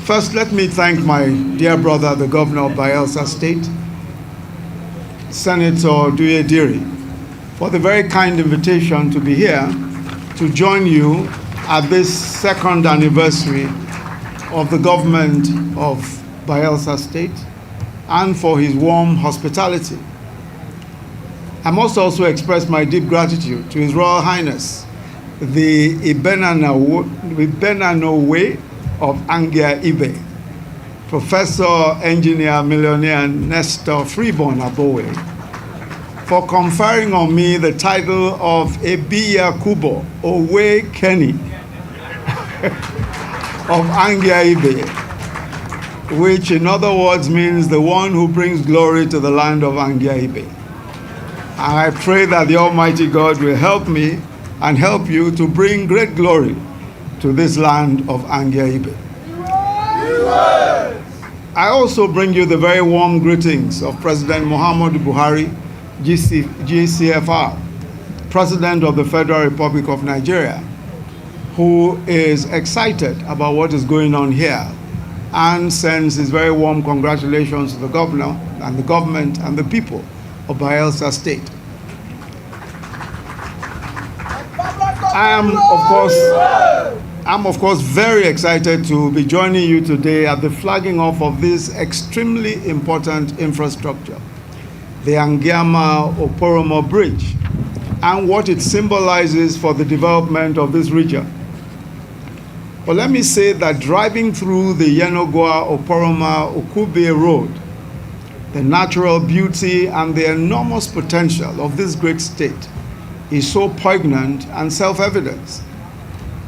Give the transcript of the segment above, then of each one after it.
First, let me thank my dear brother, the Governor of Bayelsa State, Senator Douye Diri, for the very kind invitation to be here to join you at this second anniversary of the government of Bayelsa State, and for his warm hospitality. I must also express my deep gratitude to His Royal Highness, the Amananaowei of Agia Ibe, Professor Engineer Millionaire Nestor Freeborn Abowei, for conferring on me the title of Ebuyiakubo-owei Keni of Agia Ibe, which in other words means the one who brings glory to the land of Agia Ibe. And I pray that the Almighty God will help me and help you to bring great glory to this land of Agia Ibe. I also bring you the very warm greetings of President Muhammadu Buhari, GCFR, President of the Federal Republic of Nigeria, who is excited about what is going on here and sends his very warm congratulations to the governor and the government and the people of Bayelsa State. I'm of course very excited to be joining you today at the flagging off of this extremely important infrastructure, the ANGIAMA-OPOROMO bridge, and what it symbolizes for the development of this region. But let me say that driving through the Yenagoa-Oporoma-Ukube road, the natural beauty and the enormous potential of this great state is so poignant and self-evident.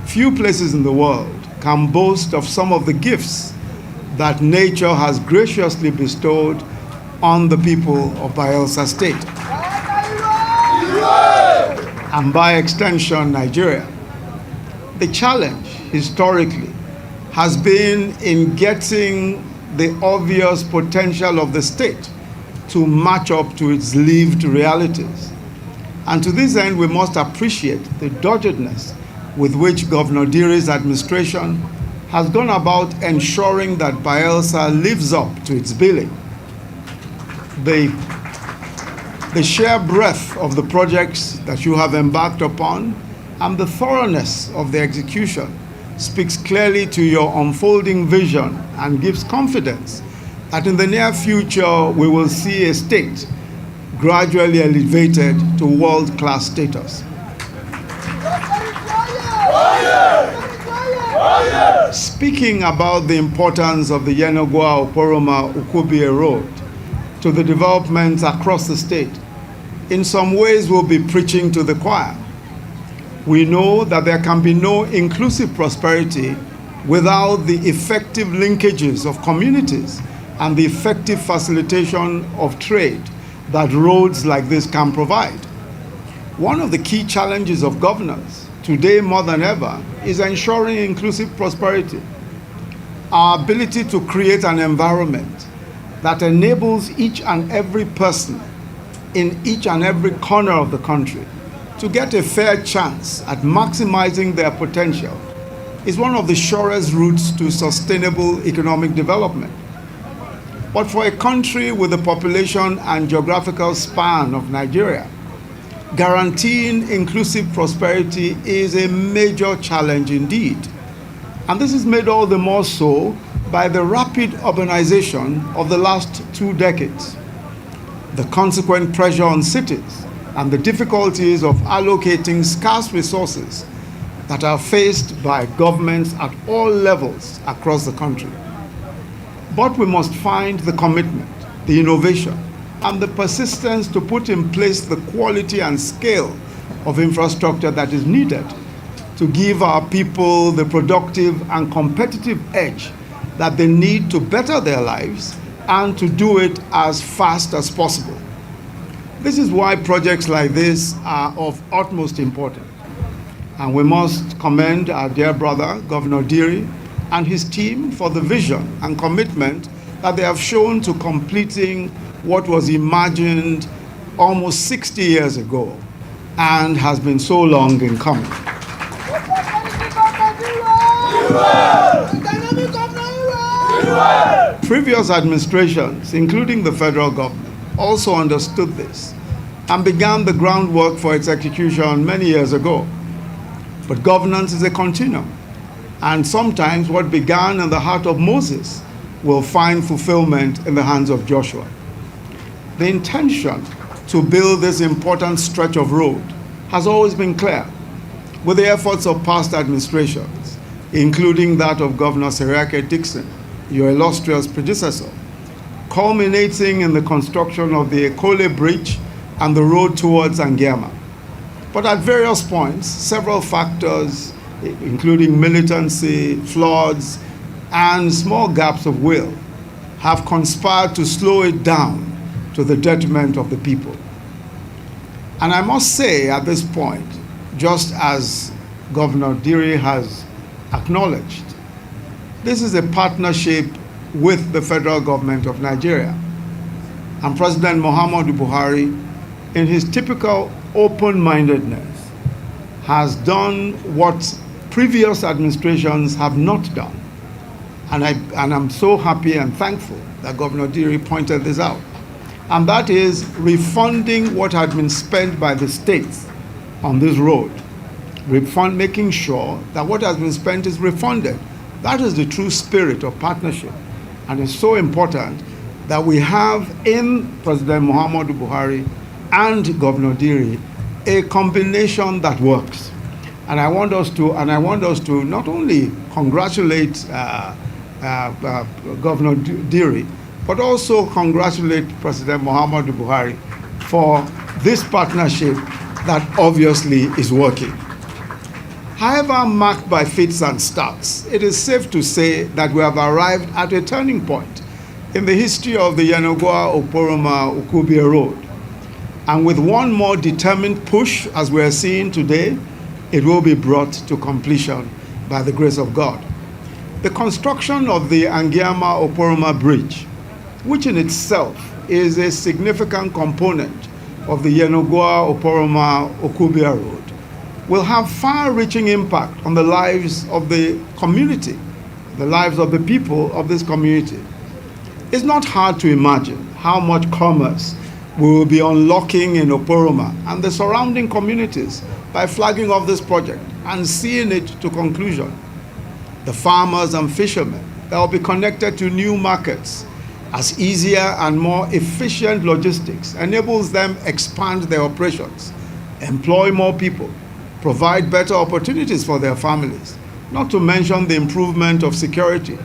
Few places in the world can boast of some of the gifts that nature has graciously bestowed on the people of Bayelsa State, and by extension, Nigeria. The challenge, historically, has been in getting the obvious potential of the state to match up to its lived realities. And to this end, we must appreciate the doggedness with which Governor Diri's administration has gone about ensuring that Bayelsa lives up to its billing. The sheer breadth of the projects that you have embarked upon and the thoroughness of the execution speaks clearly to your unfolding vision and gives confidence that in the near future we will see a state gradually elevated to world-class status. Speaking about the importance of the Yenagoa-Oporoma-Ukube road to the developments across the state, in some ways we'll be preaching to the choir. We know that there can be no inclusive prosperity without the effective linkages of communities and the effective facilitation of trade that roads like this can provide. One of the key challenges of governance, today more than ever, is ensuring inclusive prosperity. Our ability to create an environment that enables each and every person in each and every corner of the country to get a fair chance at maximizing their potential is one of the surest routes to sustainable economic development. But for a country with the population and geographical span of Nigeria, guaranteeing inclusive prosperity is a major challenge indeed. And this is made all the more so by the rapid urbanization of the last 2 decades, the consequent pressure on cities, and the difficulties of allocating scarce resources that are faced by governments at all levels across the country. But we must find the commitment, the innovation, and the persistence to put in place the quality and scale of infrastructure that is needed to give our people the productive and competitive edge that they need to better their lives and to do it as fast as possible. This is why projects like this are of utmost importance. And we must commend our dear brother, Governor Diri, and his team for the vision and commitment that they have shown to completing what was imagined almost 60 years ago and has been so long in coming. Previous administrations, including the federal government, also understood this and began the groundwork for its execution many years ago. But governance is a continuum, and sometimes what began in the heart of Moses will find fulfillment in the hands of Joshua. The intention to build this important stretch of road has always been clear, with the efforts of past administrations, including that of Governor Seriake Dickson, your illustrious predecessor, culminating in the construction of the Ekole Bridge and the road towards ANGIAMA. But at various points, several factors, including militancy, floods, and small gaps of will, have conspired to slow it down to the detriment of the people. And I must say at this point, just as Governor Diri has acknowledged, this is a partnership with the federal government of Nigeria. And President Muhammadu Buhari, in his typical open-mindedness, has done what previous administrations have not done. And I'm so happy and thankful that Governor Diri pointed this out. And that is refunding what had been spent by the states on this road. Making sure that what has been spent is refunded. That is the true spirit of partnership. And it's so important that we have in President Muhammadu Buhari and Governor Diri a combination that works. And I want us to not only congratulate Governor Diri, but also congratulate President Muhammadu Buhari for this partnership that obviously is working. However marked by fits and starts, it is safe to say that we have arrived at a turning point in the history of the Yenagoa-Oporoma-Ukubie Road. And with one more determined push, as we are seeing today, it will be brought to completion by the grace of God. The construction of the ANGIAMA-OPOROMO Bridge, which in itself is a significant component of the Yenagoa-Oporoma-Ukubie Road, will have far-reaching impact on the lives of the community, the lives of the people of this community. It's not hard to imagine how much commerce we will be unlocking in Oporoma and the surrounding communities by flagging off this project and seeing it to conclusion. The farmers and fishermen that will be connected to new markets as easier and more efficient logistics enables them expand their operations, employ more people, provide better opportunities for their families, not to mention the improvement of security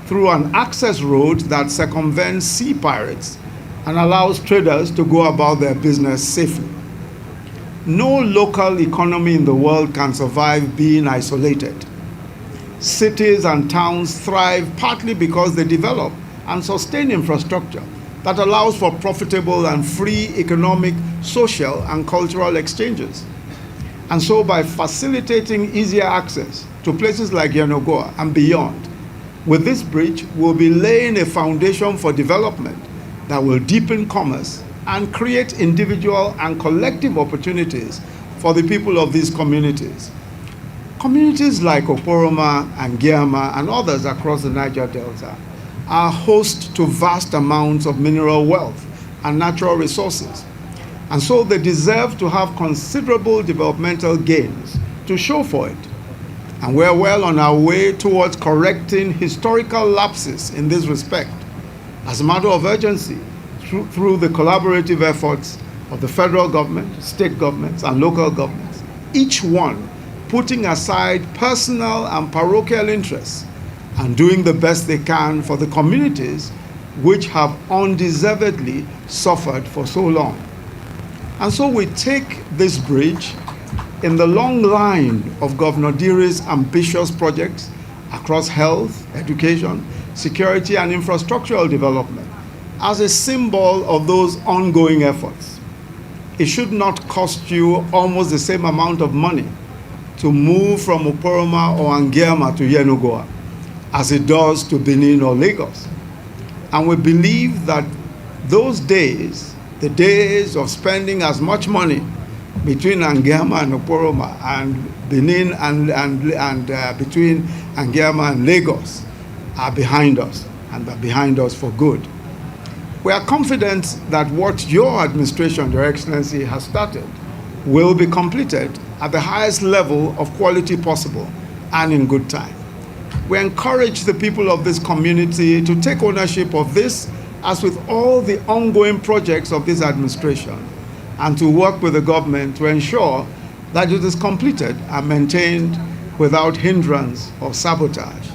through an access road that circumvents sea pirates and allows traders to go about their business safely. No local economy in the world can survive being isolated. Cities and towns thrive partly because they develop and sustain infrastructure that allows for profitable and free economic, social, and cultural exchanges. And so by facilitating easier access to places like Yenagoa and beyond, with this bridge, we'll be laying a foundation for development that will deepen commerce and create individual and collective opportunities for the people of these communities. Communities like Oporoma, ANGIAMA, and others across the Niger Delta are host to vast amounts of mineral wealth and natural resources. And so they deserve to have considerable developmental gains to show for it. And we're well on our way towards correcting historical lapses in this respect as a matter of urgency through the collaborative efforts of the federal government, state governments, and local governments, each one putting aside personal and parochial interests and doing the best they can for the communities which have undeservedly suffered for so long. And so we take this bridge in the long line of Governor Diri's ambitious projects across health, education, security, and infrastructural development as a symbol of those ongoing efforts. It should not cost you almost the same amount of money to move from Oporoma or ANGIAMA to Yenagoa as it does to Benin or Lagos. And we believe that those days, the days of spending as much money between ANGIAMA and Oporoma and Benin and between ANGIAMA and Lagos are behind us. and are behind us for good. We are confident that what your administration, Your Excellency, has started will be completed at the highest level of quality possible and in good time. We encourage the people of this community to take ownership of this, as with all the ongoing projects of this administration, and to work with the government to ensure that it is completed and maintained without hindrance or sabotage.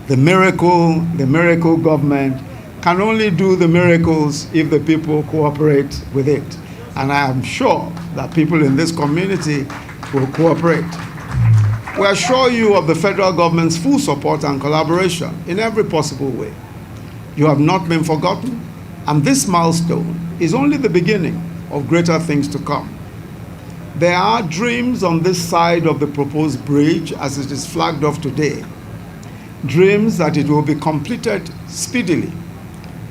The miracle government can only do the miracles if the people cooperate with it. And I am sure that people in this community will cooperate. We assure you of the federal government's full support and collaboration in every possible way. You have not been forgotten, and this milestone is only the beginning of greater things to come. There are dreams on this side of the proposed bridge as it is flagged off today. Dreams that it will be completed speedily,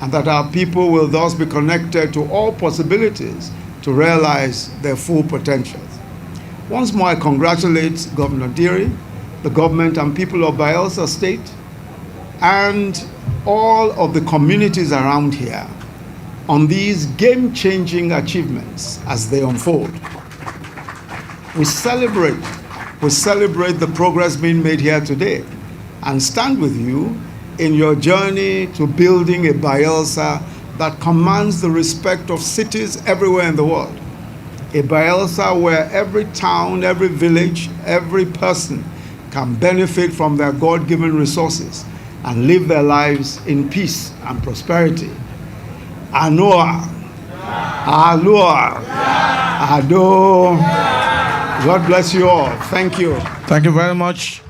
and that our people will thus be connected to all possibilities to realize their full potentials. Once more, I congratulate Governor Diri, the government and people of Bayelsa State, and all of the communities around here on these game-changing achievements as they unfold. We celebrate the progress being made here today and stand with you in your journey to building a Bayelsa that commands the respect of cities everywhere in the world. A Bayelsa where every town, every village, every person can benefit from their God-given resources and live their lives in peace and prosperity. Anoa, Aloha, Ado. God bless you all. Thank you. Thank you very much.